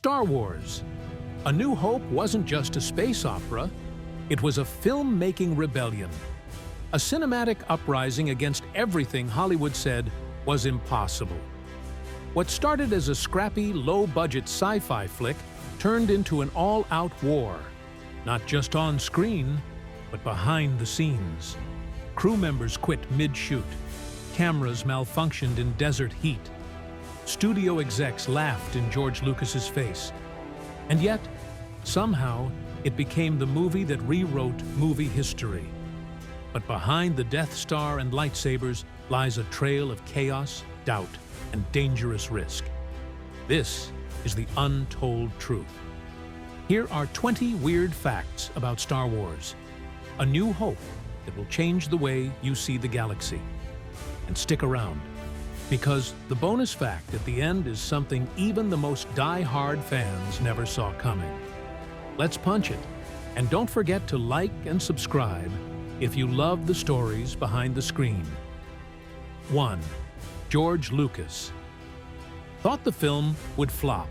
Star Wars. A New Hope wasn't just a space opera, it was a film-making rebellion. A cinematic uprising against everything Hollywood said was impossible. What started as a scrappy, low-budget sci-fi flick turned into an all-out war, not just on screen, but behind the scenes. Crew members quit mid-shoot. Cameras malfunctioned in desert heat. Studio execs laughed in George Lucas's face. And yet, somehow, it became the movie that rewrote movie history. But behind the Death Star and lightsabers lies a trail of chaos, doubt, and dangerous risk. This is the untold truth. Here are 20 weird facts about Star Wars. A New Hope that will change the way you see the galaxy. And stick around, because the bonus fact at the end is something even the most die-hard fans never saw coming. Let's punch it, and don't forget to like and subscribe if you love the stories behind the screen. 1. George Lucas thought the film would flop.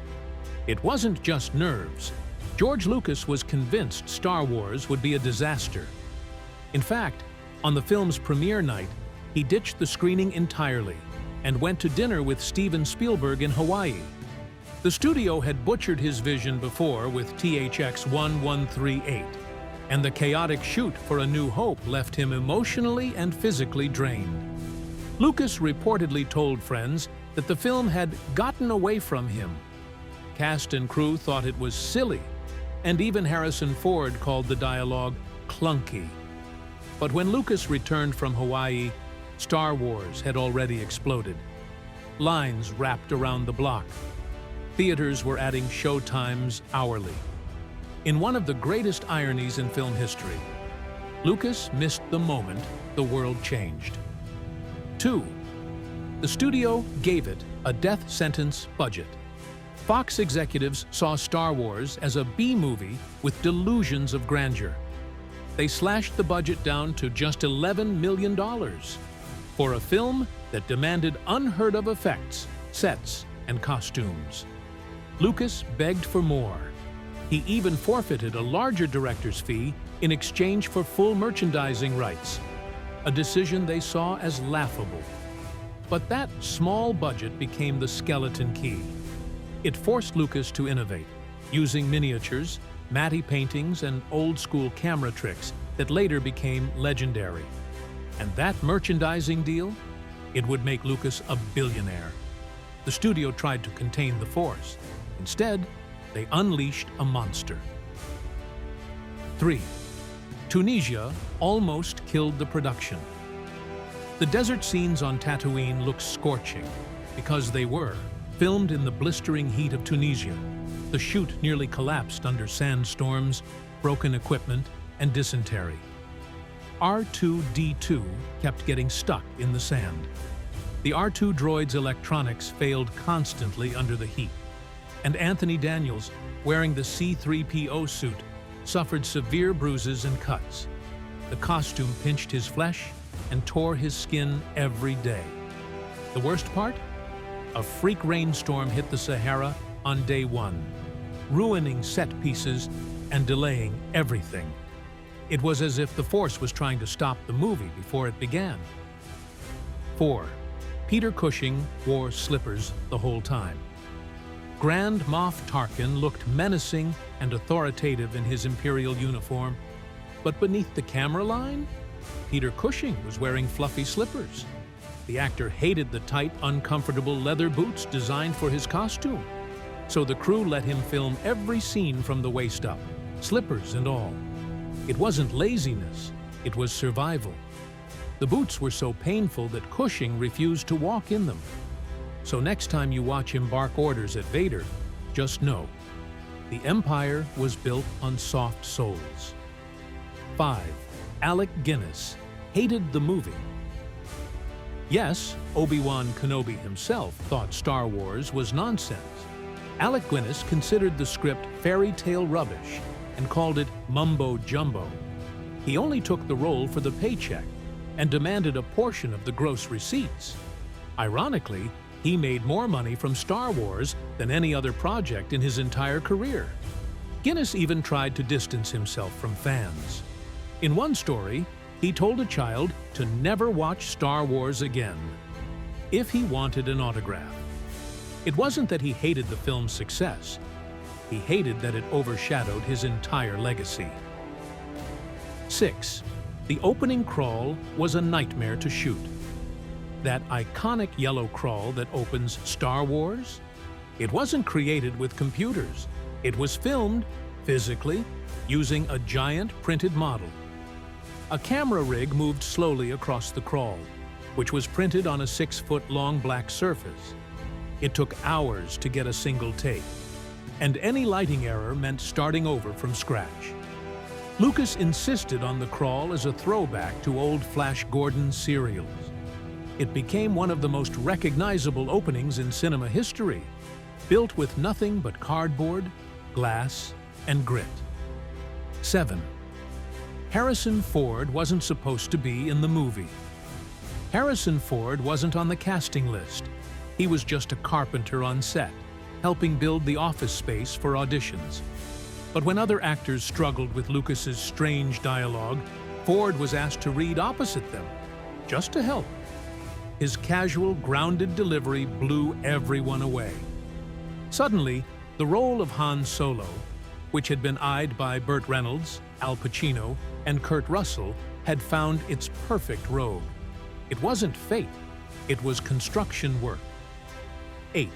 It wasn't just nerves. George Lucas was convinced Star Wars would be a disaster. In fact, on the film's premiere night, he ditched the screening entirely and went to dinner with Steven Spielberg in Hawaii. The studio had butchered his vision before with THX 1138, and the chaotic shoot for A New Hope left him emotionally and physically drained. Lucas reportedly told friends that the film had gotten away from him. Cast and crew thought it was silly, and even Harrison Ford called the dialogue clunky. But when Lucas returned from Hawaii, Star Wars had already exploded. Lines wrapped around the block. Theaters were adding showtimes hourly. In one of the greatest ironies in film history, Lucas missed the moment the world changed. 2. The studio gave it a death sentence budget. Fox executives saw Star Wars as a B-movie with delusions of grandeur. They slashed the budget down to just $11 million for a film that demanded unheard-of effects, sets, and costumes. Lucas begged for more. He even forfeited a larger director's fee in exchange for full merchandising rights, a decision they saw as laughable. But that small budget became the skeleton key. It forced Lucas to innovate, using miniatures, matty paintings, and old-school camera tricks that later became legendary. And that merchandising deal? It would make Lucas a billionaire. The studio tried to contain the force. Instead, they unleashed a monster. 3. Tunisia almost killed the production. The desert scenes on Tatooine look scorching, because they were. Filmed in the blistering heat of Tunisia, the shoot nearly collapsed under sandstorms, broken equipment, and dysentery. R2-D2 kept getting stuck in the sand. The R2 droid's electronics failed constantly under the heat, and Anthony Daniels, wearing the C-3PO suit, suffered severe bruises and cuts. The costume pinched his flesh and tore his skin every day. The worst part? A freak rainstorm hit the Sahara on day 1, ruining set pieces and delaying everything. It was as if the Force was trying to stop the movie before it began. 4. Peter Cushing wore slippers the whole time. Grand Moff Tarkin looked menacing and authoritative in his Imperial uniform, but beneath the camera line, Peter Cushing was wearing fluffy slippers. The actor hated the tight, uncomfortable leather boots designed for his costume, so the crew let him film every scene from the waist up, slippers and all. It wasn't laziness, it was survival. The boots were so painful that Cushing refused to walk in them. So next time you watch him bark orders at Vader, just know, the Empire was built on soft soles. 5. Alec Guinness hated the movie. Yes, Obi-Wan Kenobi himself thought Star Wars was nonsense. Alec Guinness considered the script fairy tale rubbish and called it mumbo-jumbo. He only took the role for the paycheck and demanded a portion of the gross receipts. Ironically, He made more money from Star Wars than any other project in his entire career. Guinness even tried to distance himself from fans. In one story, he told a child to never watch Star Wars again if he wanted an autograph. It wasn't that he hated the film's success. He hated that it overshadowed his entire legacy. 6. The opening crawl was a nightmare to shoot. That iconic yellow crawl that opens Star Wars? It wasn't created with computers. It was filmed, physically, using a giant printed model. A camera rig moved slowly across the crawl, which was printed on a 6-foot-long black surface. It took hours to get a single take, and any lighting error meant starting over from scratch. Lucas insisted on the crawl as a throwback to old Flash Gordon serials. It became one of the most recognizable openings in cinema history, built with nothing but cardboard, glass, and grit. 7. Harrison Ford wasn't supposed to be in the movie. Harrison Ford wasn't on the casting list. He was just a carpenter on set, helping build the office space for auditions. But when other actors struggled with Lucas's strange dialogue, Ford was asked to read opposite them, just to help. His casual, grounded delivery blew everyone away. Suddenly, the role of Han Solo, which had been eyed by Burt Reynolds, Al Pacino, and Kurt Russell, had found its perfect rogue. It wasn't fate, it was construction work. 8.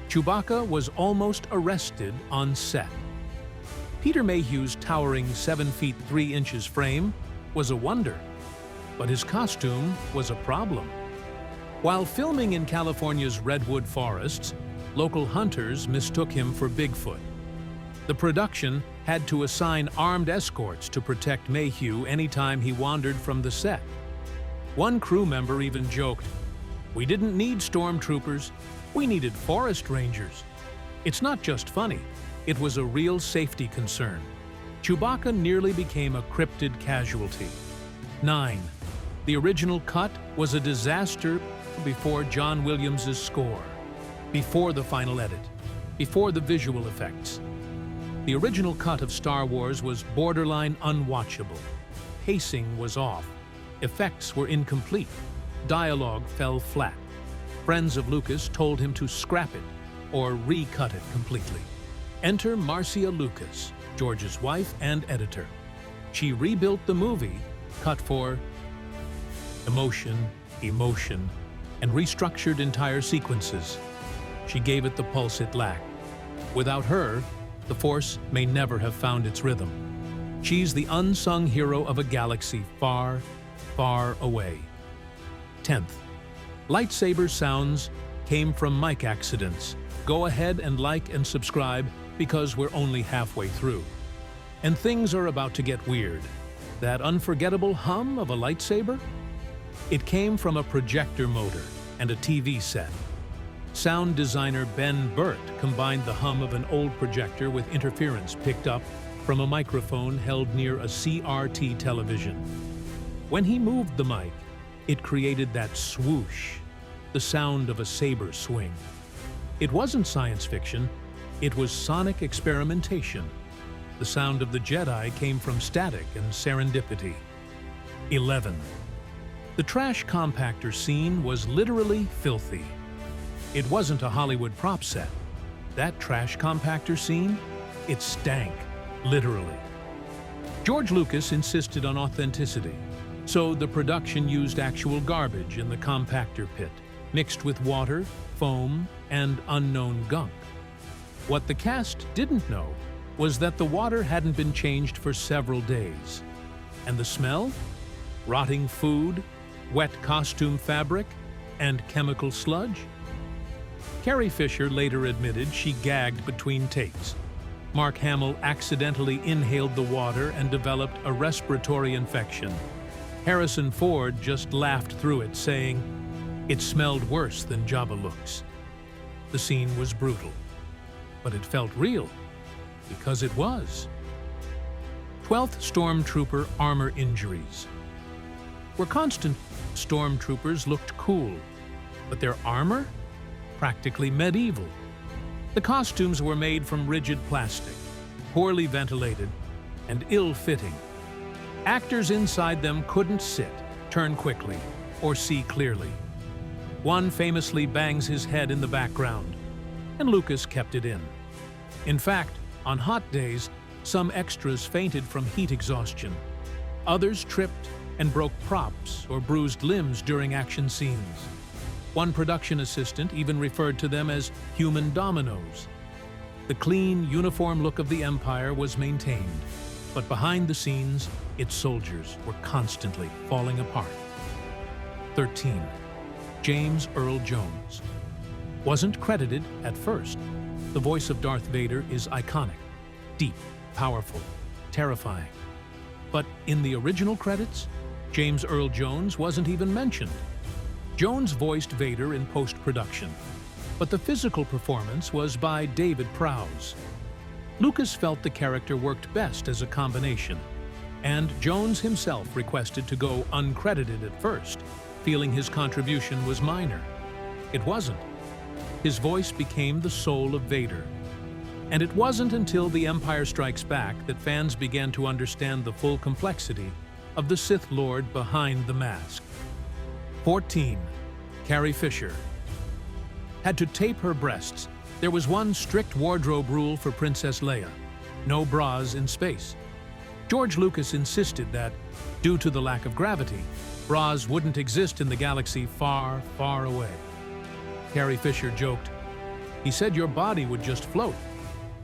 Chewbacca was almost arrested on set. Peter Mayhew's towering 7 feet 3 inches frame was a wonder, but his costume was a problem. While filming in California's redwood forests, local hunters mistook him for Bigfoot. The production had to assign armed escorts to protect Mayhew anytime he wandered from the set. One crew member even joked, "We didn't need stormtroopers, we needed forest rangers." It's not just funny, it was a real safety concern. Chewbacca nearly became a cryptid casualty. 9. The original cut was a disaster before John Williams' score, before the final edit, before the visual effects. The original cut of Star Wars was borderline unwatchable. Pacing was off. Effects were incomplete. Dialogue fell flat. Friends of Lucas told him to scrap it or recut it completely. Enter Marcia Lucas, George's wife and editor. She rebuilt the movie, cut for emotion, and restructured entire sequences. She gave it the pulse it lacked. Without her, the Force may never have found its rhythm. She's the unsung hero of a galaxy far, far away. 10th. Lightsaber sounds came from mic accidents. Go ahead and like and subscribe because we're only halfway through. And things are about to get weird. That unforgettable hum of a lightsaber? It came from a projector motor and a TV set. Sound designer Ben Burt combined the hum of an old projector with interference picked up from a microphone held near a CRT television. When he moved the mic, it created that swoosh, the sound of a saber swing. It wasn't science fiction, it was sonic experimentation. The sound of the Jedi came from static and serendipity. 11. The trash compactor scene was literally filthy. It wasn't a Hollywood prop set. That trash compactor scene, it stank, literally. George Lucas insisted on authenticity, so the production used actual garbage in the compactor pit, mixed with water, foam, and unknown gunk. What the cast didn't know was that the water hadn't been changed for several days. And the smell? Rotting food, wet costume fabric, and chemical sludge? Carrie Fischer later admitted she gagged between takes. Mark Hamill accidentally inhaled the water and developed a respiratory infection. Harrison Ford just laughed through it, saying, "It smelled worse than Jabba looks." The scene was brutal, but it felt real, because it was. 12th Stormtrooper armor injuries. Where constant stormtroopers looked cool, but their armor? practically medieval. The costumes were made from rigid plastic, poorly ventilated, and ill-fitting. Actors inside them couldn't sit, turn quickly, or see clearly. One famously bangs his head in the background, and Lucas kept it in. In fact, on hot days, some extras fainted from heat exhaustion. Others tripped and broke props or bruised limbs during action scenes. One production assistant even referred to them as human dominoes. The clean, uniform look of the Empire was maintained, but behind the scenes, its soldiers were constantly falling apart. 13. James Earl Jones. Wasn't credited at first. The voice of Darth Vader is iconic, deep, powerful, terrifying. But in the original credits, James Earl Jones wasn't even mentioned. Jones voiced Vader in post-production, but the physical performance was by David Prowse. Lucas felt the character worked best as a combination, and Jones himself requested to go uncredited at first, feeling his contribution was minor. It wasn't. His voice became the soul of Vader. And it wasn't until The Empire Strikes Back that fans began to understand the full complexity of the Sith Lord behind the mask. 14. Carrie Fischer. Had to tape her breasts. There was one strict wardrobe rule for Princess Leia: no bras in space. George Lucas insisted that, due to the lack of gravity, bras wouldn't exist in the galaxy far, far away. Carrie Fisher joked, "He said your body would just float,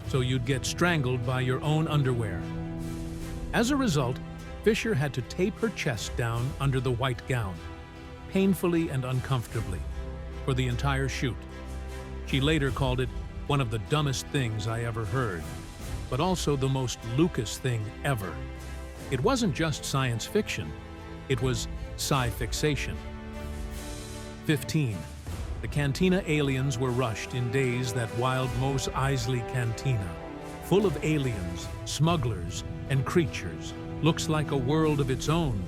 so you'd get strangled by your own underwear." As a result, Fisher had to tape her chest down under the white gown, painfully and uncomfortably, for the entire shoot. She later called it one of the dumbest things I ever heard, but also the most Lucas thing ever. It wasn't just science fiction, it was sci-fixation. 15. The Cantina aliens were rushed in days that wild Mos Eisley Cantina, full of aliens, smugglers, and creatures. Looks like a world of its own,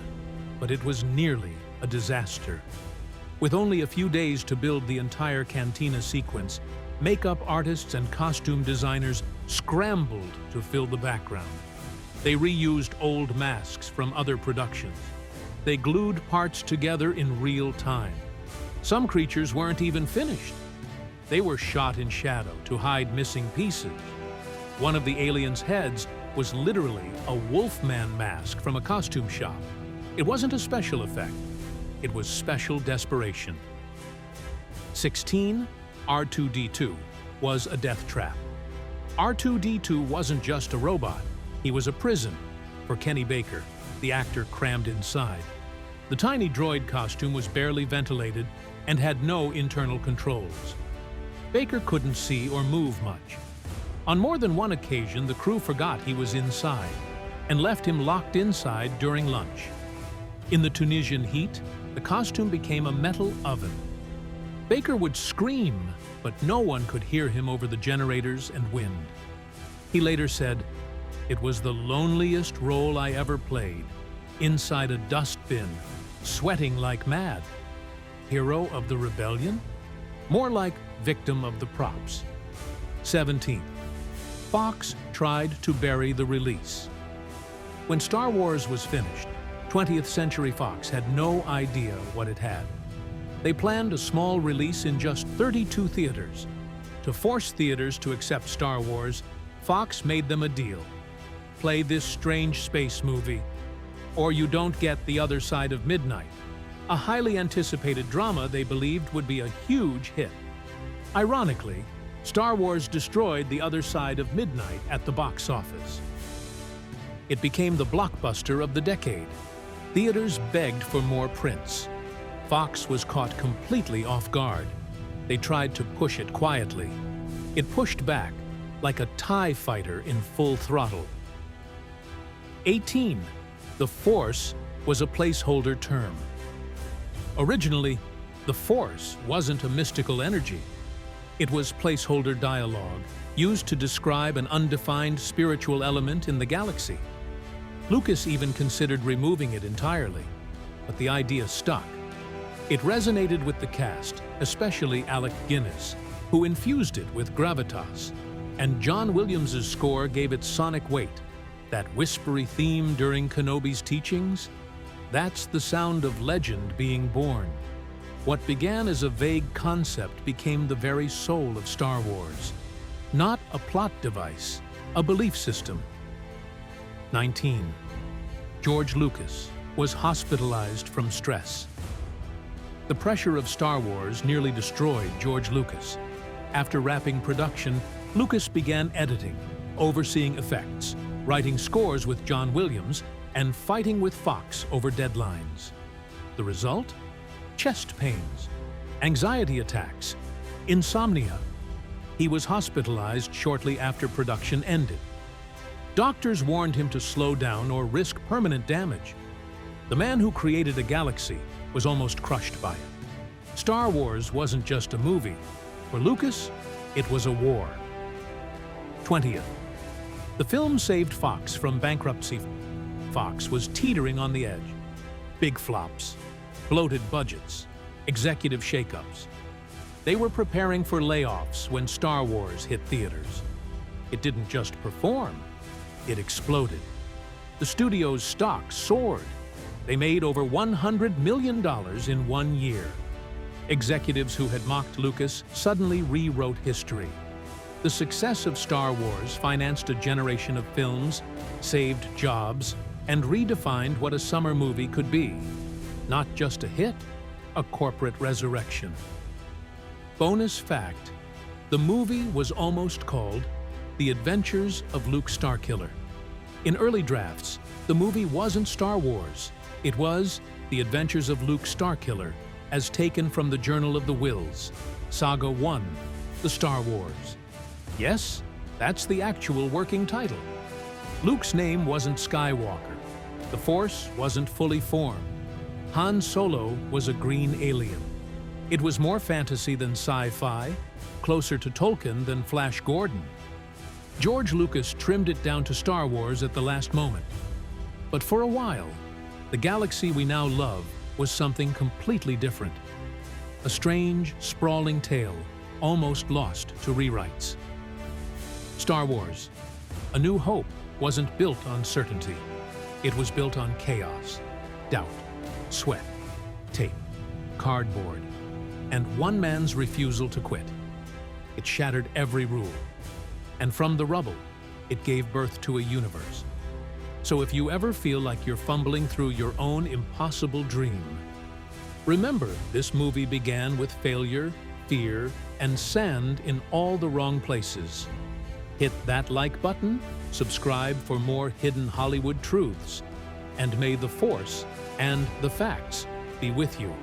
but it was nearly a disaster. With only a few days to build the entire Cantina sequence, makeup artists and costume designers scrambled to fill the background. They reused old masks from other productions. They glued parts together in real time. Some creatures weren't even finished. They were shot in shadow to hide missing pieces. One of the aliens' heads was literally a Wolfman mask from a costume shop. It wasn't a special effect. It was special desperation. 16. R2-D2 was a death trap. R2-D2 wasn't just a robot. He was a prison for Kenny Baker, the actor crammed inside. The tiny droid costume was barely ventilated and had no internal controls. Baker couldn't see or move much. On more than one occasion, the crew forgot he was inside and left him locked inside during lunch. In the Tunisian heat, the costume became a metal oven. Baker would scream, but no one could hear him over the generators and wind. He later said, "It was the loneliest role I ever played, inside a dustbin, sweating like mad. Hero of the rebellion? More like victim of the props." 17. Fox tried to bury the release. When Star Wars was finished, 20th Century Fox had no idea what it had. They planned a small release in just 32 theaters. To force theaters to accept Star Wars, Fox made them a deal. Play this strange space movie, or you don't get The Other Side of Midnight, a highly anticipated drama they believed would be a huge hit. Ironically, Star Wars destroyed The Other Side of Midnight at the box office. It became the blockbuster of the decade. Theaters begged for more prints. Fox was caught completely off guard. They tried to push it quietly. It pushed back, like a TIE fighter in full throttle. 18. The Force was a placeholder term. Originally, the Force wasn't a mystical energy. It was placeholder dialogue, used to describe an undefined spiritual element in the galaxy. Lucas even considered removing it entirely, but the idea stuck. It resonated with the cast, especially Alec Guinness, who infused it with gravitas, and John Williams's score gave it sonic weight. That whispery theme during Kenobi's teachings? That's the sound of legend being born. What began as a vague concept became the very soul of Star Wars. Not a plot device, a belief system. 19. George Lucas was hospitalized from stress. The pressure of Star Wars nearly destroyed George Lucas. After wrapping production, Lucas began editing, overseeing effects, writing scores with John Williams, and fighting with Fox over deadlines. The result? Chest pains, anxiety attacks, insomnia. He was hospitalized shortly after production ended. Doctors warned him to slow down or risk permanent damage. The man who created a galaxy was almost crushed by it. Star Wars wasn't just a movie. For Lucas, it was a war. 20th. The film saved Fox from bankruptcy. Fox was teetering on the edge. Big flops, bloated budgets, executive shakeups. They were preparing for layoffs when Star Wars hit theaters. It didn't just perform, it exploded. The studio's stock soared. They made over $100 million in 1 year. Executives who had mocked Lucas suddenly rewrote history. The success of Star Wars financed a generation of films, saved jobs, and redefined what a summer movie could be. Not just a hit, a corporate resurrection. Bonus fact, the movie was almost called The Adventures of Luke Starkiller. In early drafts, the movie wasn't Star Wars. It was The Adventures of Luke Starkiller, as taken from the Journal of the Whills, Saga 1, The Star Wars. Yes, that's the actual working title. Luke's name wasn't Skywalker. The Force wasn't fully formed. Han Solo was a green alien. It was more fantasy than sci-fi, closer to Tolkien than Flash Gordon. George Lucas trimmed it down to Star Wars at the last moment. But for a while, the galaxy we now love was something completely different. A strange, sprawling tale, almost lost to rewrites. Star Wars, A New Hope, wasn't built on certainty. It was built on chaos, doubt, sweat, tape, cardboard, and one man's refusal to quit. It shattered every rule. And from the rubble, it gave birth to a universe. So if you ever feel like you're fumbling through your own impossible dream, remember this movie began with failure, fear, and sand in all the wrong places. Hit that like button, subscribe for more hidden Hollywood truths, and may the Force and the facts be with you.